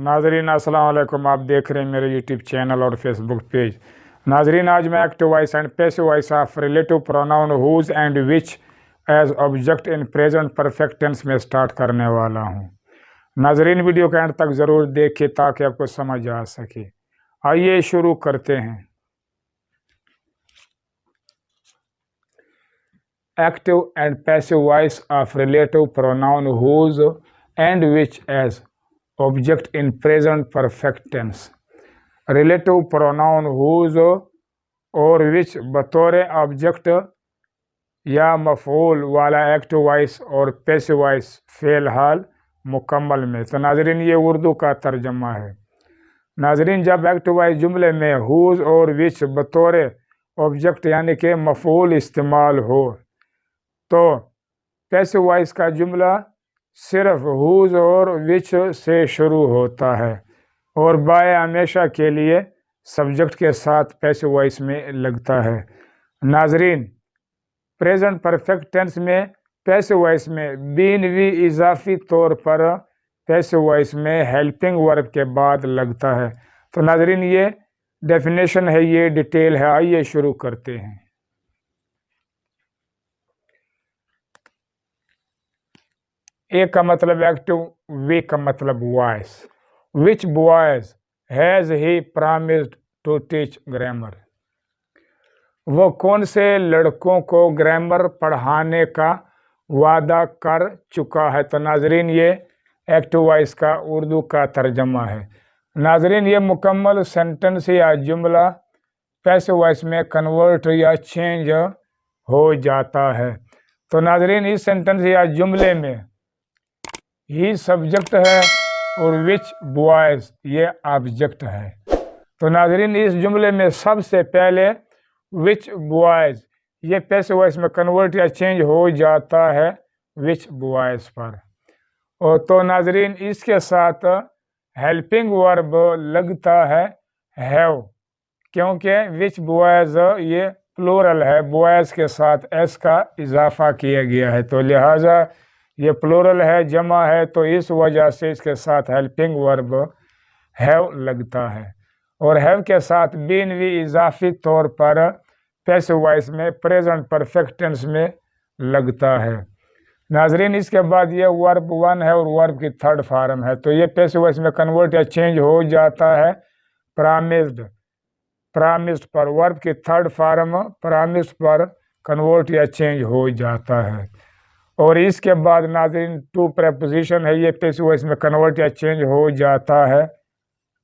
नाजरीन अस्सलाम वालेकुम। आप देख रहे हैं मेरे यूट्यूब चैनल और फेसबुक पेज। नाजरीन, आज मैं active voice and passive voice of relative pronoun whose and which as object in present perfect tense में स्टार्ट करने वाला हूं। नाजरीन, वीडियो के एंड तक ज़रूर देखिए ताकि आपको समझ आ सके। आइए शुरू करते हैं। Active and passive voice of relative pronoun whose and which as object in present perfect tense. Relative pronoun whose और विच बतौर ऑब्जेक्ट या मफूल वाला एक्टिव वॉइस और पैसिव वॉइस फेल हाल मुकम्मल में। तो नाजरीन, ये उर्दू का तर्जमा है। नाजरीन, जब एक्टिव वॉइस जुमले में हुज और विच बतौर ऑब्जेक्ट यानी कि मफूल इस्तेमाल हो, तो पैसिव वॉइस का जुमला सिर्फ हुज और विच से शुरू होता है और बाय हमेशा के लिए सब्जेक्ट के साथ पैसिव वॉइस में लगता है। नाजरीन, प्रेजेंट परफेक्ट टेंस में पैसिव वॉइस में बीन भी इजाफी तौर पर पैसिव वॉइस में हेल्पिंग वर्ब के बाद लगता है। तो नाजरीन, ये डेफिनेशन है, ये डिटेल है। आइए शुरू करते हैं। ए का मतलब एक्टिव, वी का मतलब voice. Which boys has he promised to teach grammar. वो कौन से लड़कों को ग्रामर पढ़ाने का वादा कर चुका है। तो नाजरीन, ये एक्टिव वॉइस का उर्दू का तर्जमा है। नाजरीन, ये मुकम्मल सेंटेंस या जुमला पैसिव वॉइस में कन्वर्ट या चेंज हो जाता है। तो नाजरीन, इस सेंटेंस या जुमले में ही सब्जेक्ट है और विच बॉयज ये ऑब्जेक्ट है। तो नाजरीन, इस जुमले में सबसे पहले विच बॉयज ये पैसिव वॉइस में कन्वर्ट या चेंज हो जाता है विच बॉयज पर। और तो नाजरीन, इसके साथ हेल्पिंग वर्ब लगता है हैव, क्योंकि विच बॉयज ये प्लूरल है, बॉयज के साथ एस का इजाफा किया गया है, तो लिहाजा ये प्लूरल है, जमा है, तो इस वजह से इसके साथ हेल्पिंग वर्ब हैव लगता है। और हैव के साथ बीन भी इजाफी तौर पर पैसिव वॉइस में प्रेजेंट परफेक्ट टेंस में लगता है। नाजरीन, इसके बाद ये वर्ब वन है और वर्ब की थर्ड फॉर्म है, तो ये पैसिव वॉइस में कन्वर्ट या चेंज हो जाता है प्रॉमिस्ड। प्रॉमिस्ड पर वर्ब की थर्ड फॉर्म प्रॉमिस्ड पर कन्वर्ट या चेंज हो जाता है। और इसके बाद नाज़रीन टू प्रेपोजिशन है, ये पैसिव वॉइस में कन्वर्ट या चेंज हो जाता है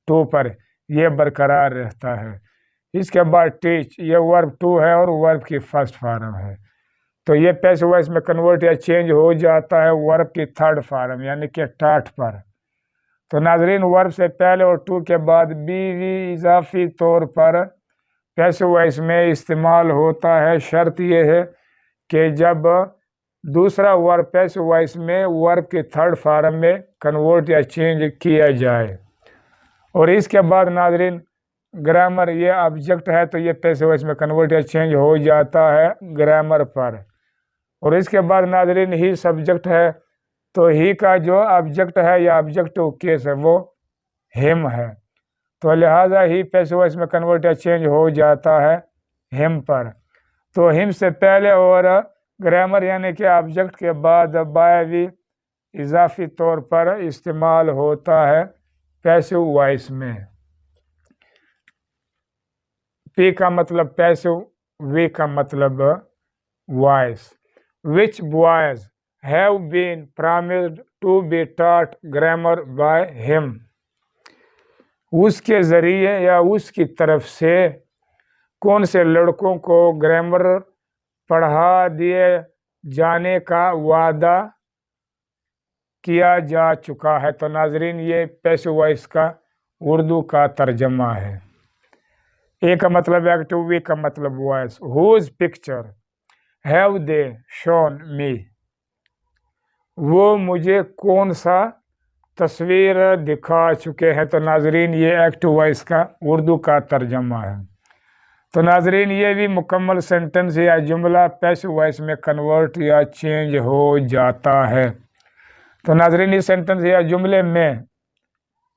टू पर, ये बरकरार रहता है। इसके बाद टीच, ये वर्ब टू है और वर्ब की फर्स्ट फॉर्म है, तो ये पैसिव वॉइस में कन्वर्ट या चेंज हो जाता है वर्ब की थर्ड फॉर्म यानी कि टाट पर। तो नाज़रीन, वर्ब से पहले और टू के बाद बी वी इजाफी तौर पर पैसिव वॉइस में इस्तेमाल होता है। शर्त यह है कि जब दूसरा वर्ब पैसिव वॉइस में वर्ब की थर्ड फॉर्म में कन्वर्ट या चेंज किया जाए। और इसके बाद नाजरीन ग्रामर, ये ऑब्जेक्ट है, तो ये पैसिव वॉइस में कन्वर्ट या चेंज हो जाता है ग्रामर पर। और इसके बाद नाजरीन ही सब्जेक्ट है, तो ही का जो ऑब्जेक्ट है या ऑब्जेक्टिव केस है वो हिम है, तो लिहाजा ही पैसिव वॉइस में कन्वर्ट या चेंज हो जाता है हिम पर। तो हिम से पहले और ग्रामर यानी कि ऑब्जेक्ट के बाद बाय भी इजाफी तौर पर इस्तेमाल होता है पैसिव वॉइस में। पी का मतलब पैसिव, वी का मतलब voice. Which boys have been promised to be taught grammar by him. उसके जरिए या उसकी तरफ से कौन से लड़कों को ग्रामर पढ़ा दिए जाने का वादा किया जा चुका है। तो नाजरीन, ये पैसिव वॉइस का उर्दू का तर्जमा है। ए का मतलब एक्टिव, वी का मतलब voice. Whose picture have they shown me. वो मुझे कौन सा तस्वीर दिखा चुके हैं। तो नाजरीन, ये एक्टिव वॉइस का उर्दू का तर्जमा है। तो नाजरीन, ये भी मुकम्मल सेंटेंस या जुमला पैसिव वॉइस में कन्वर्ट या चेंज हो जाता है। तो नाजरीन, इस सेंटेंस या जुमले में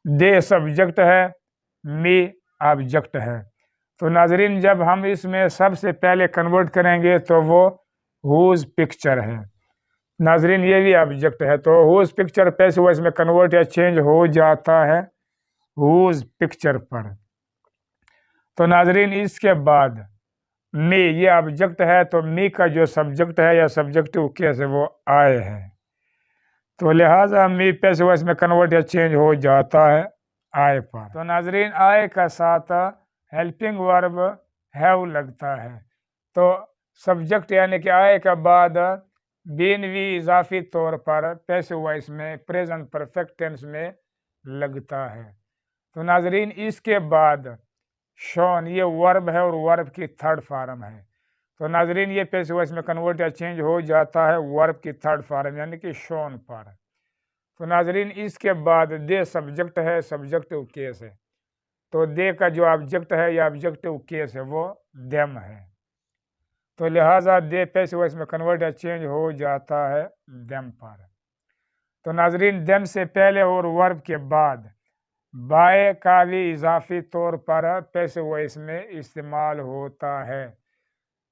دے سبجیکٹ ہے، می آبجیکٹ ہے۔ تو ناظرین جب ہم اس میں سب سے پہلے کنورٹ کریں گے تو وہ ہوز پکچر ہے۔ ناظرین یہ بھی آبجیکٹ ہے، تو ہوز پکچر پیسو وائس میں کنورٹ یا چینج ہو جاتا ہے ہوز پکچر پر۔ تو ناظرین اس کے بعد می، یہ آبجیکٹ ہے تو می کا جو سبجیکٹ ہے یا سبجیکٹو کیس ہے وہ آئے ہے، تو لہٰذا می پیسو وائس میں کنورٹ یا چینج ہو جاتا ہے آئے پر۔ تو ناظرین آئے کا ساتھ ہیلپنگ ورب ہیو لگتا ہے، تو سبجیکٹ یعنی کہ آئے کا بعد بین وی اضافی طور پر پیسو وائس میں پریزنٹ پرفیکٹ ٹینس میں لگتا ہے۔ تو ناظرین اس کے بعد شون، یہ ورب ہے اور ورب کی تھرڈ فارم ہے، تو ناظرین یہ پیسو وائس میں کنورٹ یا چینج ہو جاتا ہے ورب کی تھرڈ فارم یعنی کہ شون پر۔ تو ناظرین اس کے بعد دے سبجیکٹ ہے، سبجیکٹو کیس ہے، تو دے کا جو آبجیکٹ ہے یا آبجیکٹو کیس ہے وہ دیم ہے، تو لہٰذا دے پیسو وائس میں کنورٹ یا چینج ہو جاتا ہے دیم پر۔ تو ناظرین دیم سے پہلے اور ورب کے بعد بائے کا بھی اضافی طور پر پیسو وائس میں استعمال ہوتا ہے،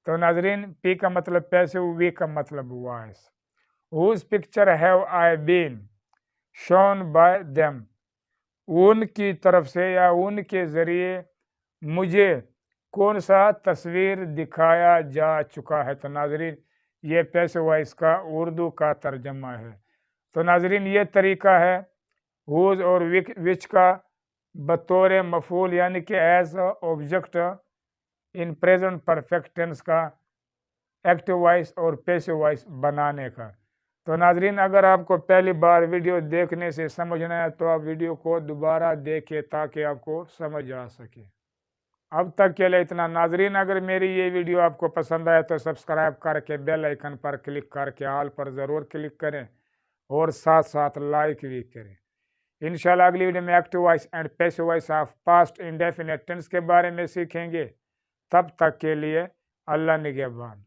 تو ناظرین پی کا مطلب پیسو، وی کا مطلب voice. Whose picture have I been shown by them, ان کی طرف سے یا ان کے ذریعے مجھے کون سا تصویر دکھایا جا چکا ہے، تو ناظرین یہ پیسو وائس کا اردو کا ترجمہ ہے۔ تو ناظرین یہ طریقہ ہے ہوز اور وچ کا بطور مفعول یعنی کہ as object in present perfect tense کا ایکٹیو وائس اور پیسو وائس بنانے کا۔ تو ناظرین اگر آپ کو پہلی بار ویڈیو دیکھنے سے سمجھنا ہے تو آپ ویڈیو کو دوبارہ دیکھیں تاکہ آپ کو سمجھ آ سکے۔ اب تک کے لیے اتنا۔ ناظرین اگر میری یہ ویڈیو آپ کو پسند آئے تو سبسکرائب کر کے بیل آئیکن پر کلک کر کے آل پر ضرور کلک کریں اور ساتھ ساتھ لائک بھی کریں۔ انشاءاللہ اگلی ویڈیو میں active voice and passive voice of past indefinite tense کے بارے میں سیکھیں گے۔ تب تک کے لیے اللہ نگہبان۔